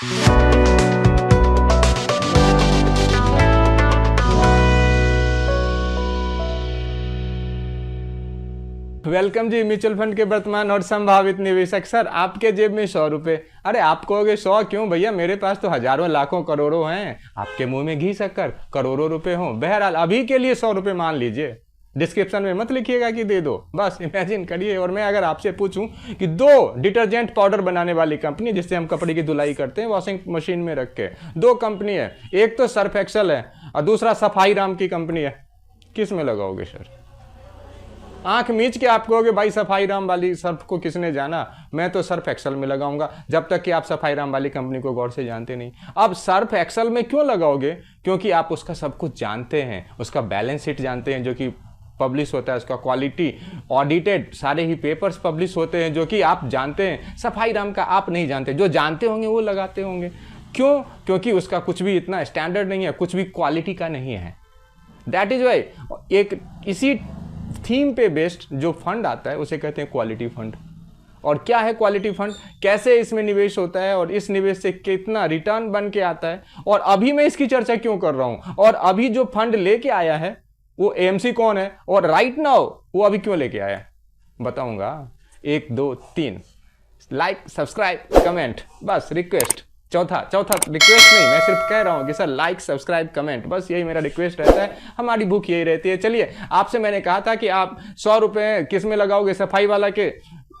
Welcome जी mutual fund के वर्तमान और संभावित निवेशक। सर आपके जेब में 100 रुपए। अरे आप कहोगे 100 क्यों भैया, मेरे पास तो हजारों लाखों करोड़ों हैं। आपके मुंह में घी शक्कर, करोड़ों रुपए हों। बहरहाल अभी के लिए 100 रुपए मान लीजिए, डिस्क्रिप्शन में मत लिखिएगा कि दे दो, बस इमेजिन करिए। और मैं अगर आपसे पूछूं कि 2 डिटर्जेंट पाउडर बनाने वाली कंपनी जिससे हम कपड़े की धुलाई करते हैं वॉशिंग मशीन में रख के, 2 कंपनी है, एक तो सर्फ एक्सेल है और दूसरा सफाई राम की कंपनी है, किस में लगाओगे सर? आंख मीच के आप कहोगे भाई सफाई राम वाली सर्फ को किसने जाना, मैं तो सर्फ एक्सेल में लगाऊंगा, जब तक कि आप सफाई राम वाली कंपनी को गौर से जानते नहीं। अब सर्फ एक्सेल में क्यों लगाओगे? क्योंकि आप उसका सब कुछ जानते हैं, उसका बैलेंस शीट जानते हैं जो कि पब्लिश होता है, उसका क्वालिटी ऑडिटेड सारे ही पेपर्स पब्लिश होते हैं जो कि आप जानते हैं। सफाई राम का आप नहीं जानते, जो जानते होंगे वो लगाते होंगे। क्यों? क्योंकि उसका कुछ भी इतना स्टैंडर्ड नहीं है, कुछ भी क्वालिटी का नहीं है। दैट इज वाई एक इसी थीम पे बेस्ड जो फंड आता है उसे कहते हैं क्वालिटी फंड। और क्या है क्वालिटी फंड, कैसे इसमें निवेश होता है और इस निवेश से कितना रिटर्न बन के आता है, और अभी मैं इसकी चर्चा क्यों कर रहा हूं, और अभी जो फंड लेके आया है वो एएमसी कौन है, और राइट नाउ वो अभी क्यों लेके आया है, बताऊंगा। 1 2 3 लाइक सब्सक्राइब कमेंट, बस रिक्वेस्ट। चौथा रिक्वेस्ट नहीं, मैं सिर्फ कह रहा हूं कि सर लाइक सब्सक्राइब कमेंट, बस यही मेरा रिक्वेस्ट रहता है, हमारी भूख यही रहती है। चलिए, आपसे मैंने कहा था कि आप 100 रुपए किस में लगाओगे, सफाई वाला के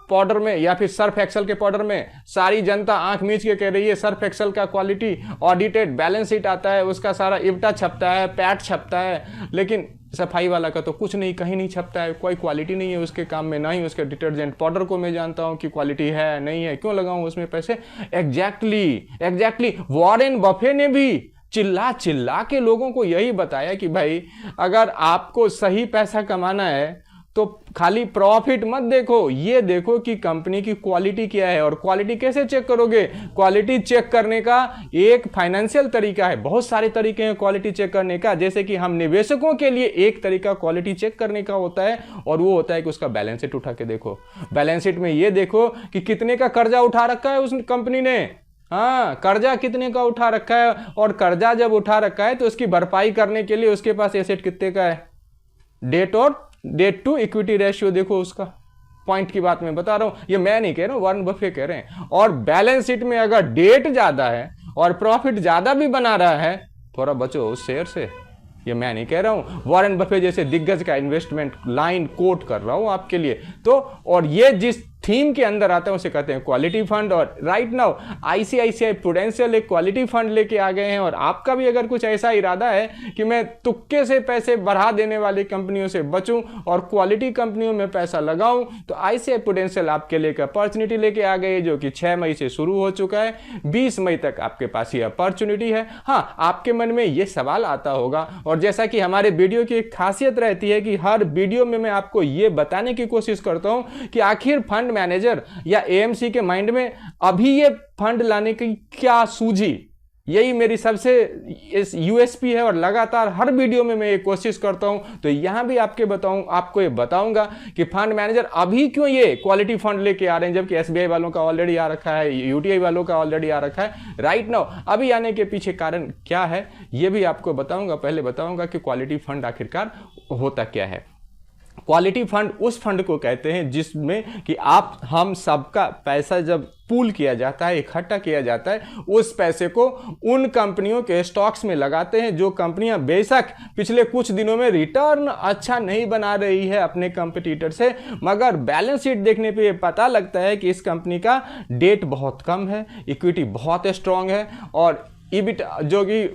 पाउडर में या फिर सर्फ एक्सेल के पाउडर में? सारी जनता आंख मीच के कह रही है सर्फ एक्सेल का क्वालिटी ऑडिटेड बैलेंस शीट आता है, उसका सारा इब्टा छपता है, पैट छपता है, लेकिन सफाई वाला का तो कुछ नहीं, कहीं नहीं छपता है, कोई क्वालिटी नहीं है उसके काम में, ना ही उसके डिटर्जेंट पाउडर को मैं जानता हूं कि क्वालिटी है नहीं है, क्यों लगाऊं उसमें पैसे। एग्जैक्टली वॉरेन बफे ने भी चिल्ला चिल्ला के लोगों को यही बताया कि भाई अगर आपको सही पैसा कमाना है तो खाली प्रॉफिट मत देखो, ये देखो कि कंपनी की क्वालिटी क्या है। और क्वालिटी कैसे चेक करोगे? क्वालिटी चेक करने का एक फाइनेंशियल तरीका है, बहुत सारे तरीके हैं क्वालिटी चेक करने का। जैसे कि हम निवेशकों के लिए एक तरीका क्वालिटी चेक करने का होता है और वो होता है कि उसका बैलेंस शीट उठा के देखो। बैलेंस शीट में ये देखो कि कितने का कर्जा उठा रखा है उस कंपनी ने, हाँ कर्जा कितने का उठा रखा है, और कर्जा जब उठा रखा है तो उसकी भरपाई करने के लिए उसके पास एसेट कितने का है, डेट टू इक्विटी रेशियो देखो उसका। पॉइंट की बात मैं बता रहा हूं, ये मैं नहीं कह रहा हूं, वॉरेन बफे कह रहे हैं। और बैलेंस शीट में अगर डेट ज्यादा है और प्रॉफिट ज्यादा भी बना रहा है, थोड़ा बचो उस शेयर से, ये मैं नहीं कह रहा हूं, वॉरेन बफे जैसे दिग्गज का इन्वेस्टमेंट लाइन कोट कर रहा हूं आपके लिए। तो और ये जिस थीम के अंदर आता है उसे कहते हैं क्वालिटी फंड। और राइट नाउ आईसीआईसीआई प्रूडेंशियल एक क्वालिटी फंड लेके आ गए हैं। और आपका भी अगर कुछ ऐसा इरादा है कि मैं तुक्के से पैसे बढ़ा देने वाली कंपनियों से बचूं और क्वालिटी कंपनियों में पैसा लगाऊं, तो आईसीआई प्रूडेंशियल आपके लिए अपॉर्चुनिटी लेके आ गई है, जो कि 6 मई से शुरू हो चुका है। 20 मई तक आपके पास ये अपॉर्चुनिटी है। हाँ, आपके मन में ये सवाल आता होगा, और जैसा कि हमारे वीडियो की एक खासियत रहती है कि हर वीडियो में मैं आपको ये बताने की कोशिश करता हूं कि आखिर फंड मैनेजर या एएमसी के माइंड में अभी ये फंड लाने की क्या सूझी, यही मेरी सबसे यूएसपी है। और लगातार हर वीडियो में मैं ये कोशिश करता हूं, तो यहां भी आपको ये बताऊंगा कि फंड मैनेजर अभी क्यों ये क्वालिटी फंड लेके आ रहे हैं, जबकि एसबीआई वालों का ऑलरेडी आ रखा है, यूटीआई वालों का ऑलरेडी आ रखा है। राइट नाउ अभी आने के पीछे कारण क्या है ये भी आपको बताऊंगा। पहले बताऊंगा कि क्वालिटी फंड आखिरकार होता क्या है। क्वालिटी फंड उस फंड को कहते हैं जिसमें कि हम सबका पैसा जब पूल किया जाता है, इकट्ठा किया जाता है, उस पैसे को उन कंपनियों के स्टॉक्स में लगाते हैं जो कंपनियां बेशक पिछले कुछ दिनों में रिटर्न अच्छा नहीं बना रही है अपने कंपटीटर से, मगर बैलेंस शीट देखने पे ये पता लगता है कि इस कंपनी का डेट बहुत कम है, इक्विटी बहुत स्ट्रांग है, और ईबिट जो कि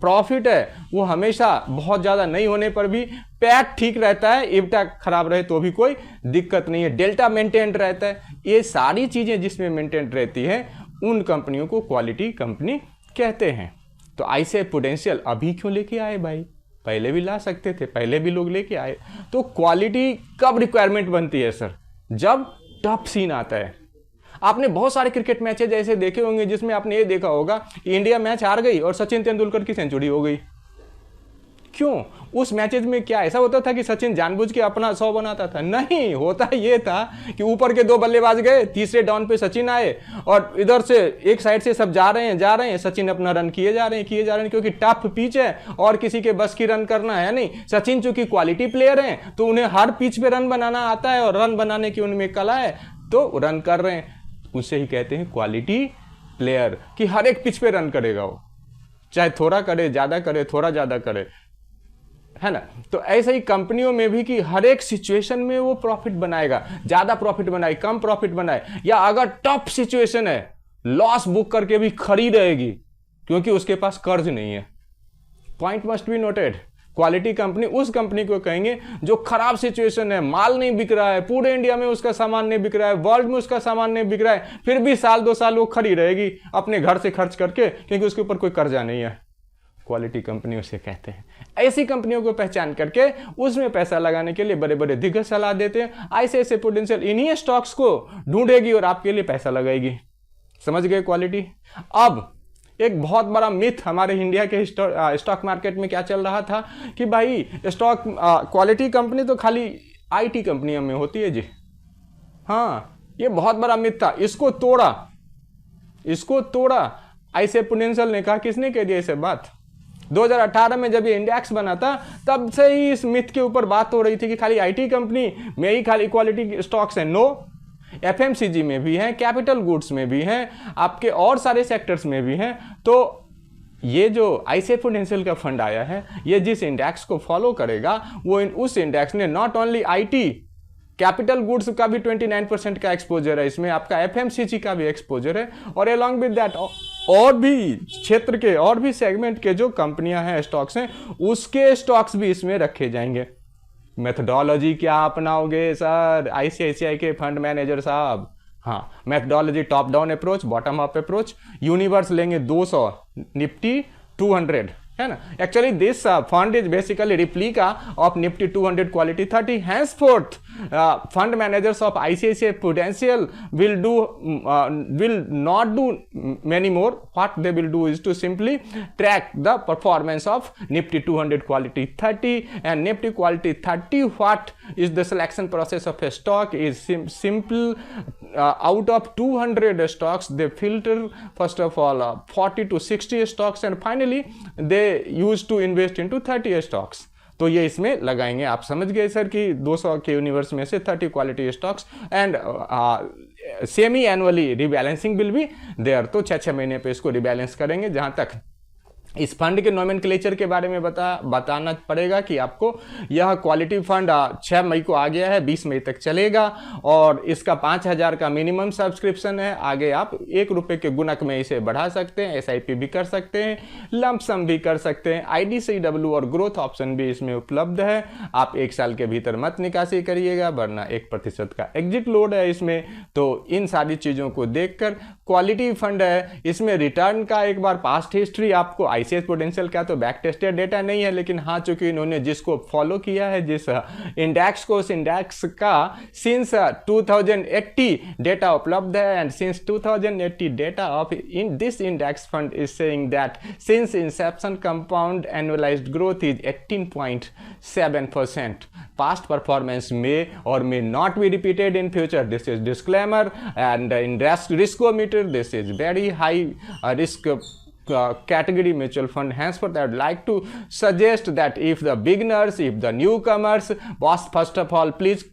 प्रॉफिट है वो हमेशा बहुत ज़्यादा नहीं होने पर भी पैट ठीक रहता है, इब्टा खराब रहे तो भी कोई दिक्कत नहीं है, डेल्टा मेंटेन रहता है। ये सारी चीज़ें जिसमें मेंटेन रहती हैं उन कंपनियों को क्वालिटी कंपनी कहते हैं। तो आईसीआई प्रूडेंशियल अभी क्यों लेके आए भाई, पहले भी ला सकते थे, पहले भी लोग लेके आए। तो क्वालिटी कब रिक्वायरमेंट बनती है सर? जब टफ सीन आता है। आपने बहुत सारे क्रिकेट मैचेज ऐसे देखे होंगे जिसमें आपने ये देखा होगा कि इंडिया मैच हार गई और सचिन तेंदुलकर की सेंचुरी हो गई। क्यों? उस मैचेज में क्या ऐसा होता था कि सचिन जानबूझ के अपना 100 बनाता था? नहीं, होता ये था कि ऊपर के 2 बल्लेबाज गए, तीसरे डाउन पे सचिन आए और इधर से एक साइड से सब जा रहे हैं, सचिन अपना रन किए जा रहे हैं, क्योंकि टफ पिच है और किसी के बस की रन करना है नहीं। सचिन चूंकि क्वालिटी प्लेयर हैं तो उन्हें हर पिच पे रन बनाना आता है और रन बनाने की उनमें कला है, तो रन कर रहे हैं। उससे ही कहते हैं क्वालिटी प्लेयर, कि हर एक पिच पे रन करेगा वो, चाहे थोड़ा करे, ज्यादा करे, थोड़ा ज्यादा करे, है ना। तो ऐसे ही कंपनियों में भी कि हर एक सिचुएशन में वो प्रॉफिट बनाएगा, ज्यादा प्रॉफिट बनाए, कम प्रॉफिट बनाए, या अगर टफ सिचुएशन है लॉस बुक करके भी खड़ी रहेगी क्योंकि उसके पास कर्ज नहीं है। Point must be noted. Quality company उस कंपनी को कहेंगे जो खराब सिचुएशन है, माल नहीं बिक रहा है, पूरे इंडिया में उसका सामान नहीं बिक रहा है, वर्ल्ड में उसका सामान नहीं बिक रहा है, फिर भी साल 2 साल वो खड़ी रहेगी अपने घर से खर्च करके, क्योंकि उसके ऊपर कोई कर्जा नहीं है। क्वालिटी कंपनी उसे कहते हैं। ऐसी कंपनियों को पहचान करके उसमें पैसा लगाने के लिए बड़े बड़े दिग्गज सलाह देते हैं। ऐसे पोटेंशियल इन्हीं स्टॉक्स को ढूंढेगी और आपके लिए पैसा लगाएगी। समझ गए क्वालिटी? अब एक बहुत बड़ा मिथ हमारे इंडिया के स्टॉक मार्केट में क्या चल रहा था कि भाई स्टॉक क्वालिटी कंपनी तो खाली आईटी कंपनियों में होती है जी। हाँ, ये बहुत बड़ा मिथ था, इसको तोड़ा ऐसे पोटेंशियल ने कहा। किसने कह दिया इसे बात? 2018 में जब ये इंडेक्स बना था तब से ही इस मिथ के ऊपर बात हो रही थी कि खाली आईटी कंपनी में ही खाली क्वालिटी स्टॉक्स हैं। नो, एफएमसीजी में भी हैं, कैपिटल गुड्स में भी हैं, आपके और सारे सेक्टर्स में भी हैं। तो ये जो आईसीआई प्रूडेंशियल का फंड आया है, ये जिस इंडेक्स को फॉलो करेगा वो उस इंडेक्स ने not only IT, capital goods का भी 29% का एक्सपोजर है इसमें, आपका एफएमसीजी का भी एक्सपोजर है, और अलॉन्ग विद दैट और भी क्षेत्र के और भी सेगमेंट के जो कंपनियां हैं, स्टॉक्स हैं, उसके स्टॉक्स भी इसमें रखे जाएंगे। मेथडोलॉजी क्या अपनाओगे सर आईसीआईसीआई के फंड मैनेजर साहब? हाँ, methodology top down approach, bottom up approach. Universe लेंगे 200, निफ्टी 200, है ना। Actually this fund is basically replica of Nifty 200 quality 30। henceforth fund managers of ICICI Prudential will not do many more. What they will do is to simply track the performance of Nifty 200 quality 30 and Nifty quality 30. What is the selection process of a stock is simple. Out of 200 stocks, they filter first of all 40 to 60 stocks and finally they used to invest into 30 stocks. तो ये इसमें लगाएंगे। आप समझ गए sir कि 200 के universe में से 30 quality stocks and semi annually rebalancing will be there. तो 6 महीने पे इसको रिबैलेंस करेंगे। जहां तक इस फंड के नोमेनक्लेचर के बारे में बताना पड़ेगा कि आपको यह क्वालिटी फंड 6 मई को आ गया है, 20 मई तक चलेगा और इसका 5000 का मिनिमम सब्सक्रिप्शन है। आगे आप 1 रुपये के गुणक में इसे बढ़ा सकते हैं, एसआईपी भी कर सकते हैं, लंप सम भी कर सकते हैं, आईडीसीडब्ल्यू और ग्रोथ ऑप्शन भी इसमें उपलब्ध है। आप 1 साल के भीतर मत निकासी करिएगा वरना 1% का एग्जिट लोड है इसमें। तो इन सारी चीज़ों को देखकर क्वालिटी फंड है, इसमें रिटर्न का एक बार पास्ट हिस्ट्री आपको आईसीआई प्रूडेंशियल का तो बैक टेस्टेड डेटा नहीं है, लेकिन हाँ चूंकि इन्होंने जिसको फॉलो किया है, जिस इंडेक्स को, उस इंडेक्स का सिंस 2080 डेटा उपलब्ध है and since 2080 data of in this index fund is saying that since Inception compound annualised growth is 18.7%. Past performance may or may not be repeated in future. This is disclaimer, and in riskometer this is very high risk category mutual fund. Henceforth, I would like to suggest that if the beginners, if the newcomers, first of all, please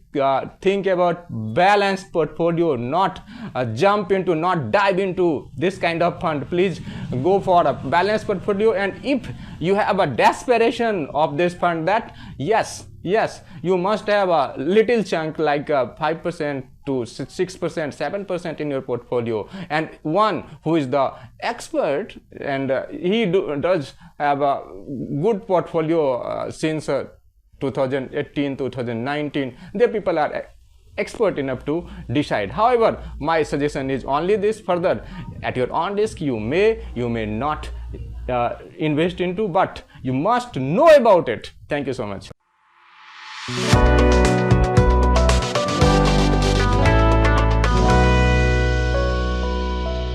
think about balanced portfolio, not not dive into this kind of fund. Please go for a balanced portfolio, and if you have a desperation of this fund, that yes, you must have a little chunk like 5% to 6%, 7% in your portfolio, and one who is the expert and he does have a good portfolio since 2018, 2019. The people are expert enough to decide. However, my suggestion is only this: further at your own risk, you may not invest into, but you must know about it. Thank you so much.